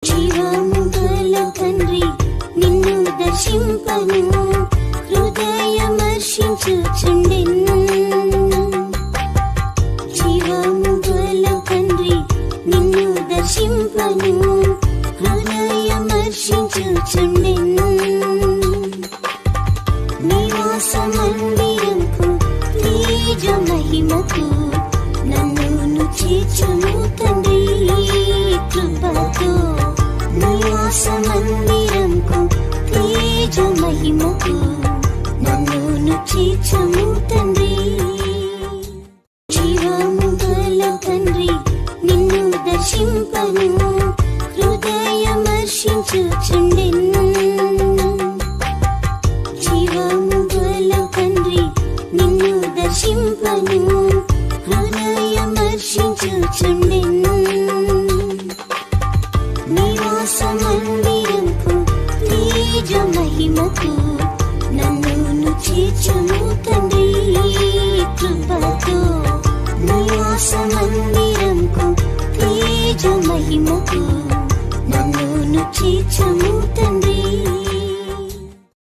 జీవము గల తండ్రి నిన్ను దర్శింపను హృదయమర్శించుచుండెను. జీవము గల తండ్రి నిన్ను దర్శింపను హృదయమర్శించుచుండెను. నివాస మందిరంకు తేజ మహిమకు నన్ను చేర్చుము తండ్రి కృపతో. నివాస మందిరంకు తేజ మహిమకు నన్ను చేర్చుము తండ్రి. జీవము గల తండ్రి నిన్ను దర్శింపను హృదయమర్శించుచుండెను. జీవము గల తండ్రి నిన్ను దర్శింపను హృదయమర్శించుచుండెను. నివాస మందిరంకు తేజ మహిమకు నన్ను చేర్చుము తండ్రి కృపతో. నివాస మందిరంకు తేజ మహిమకు నన్ను చేర్చుము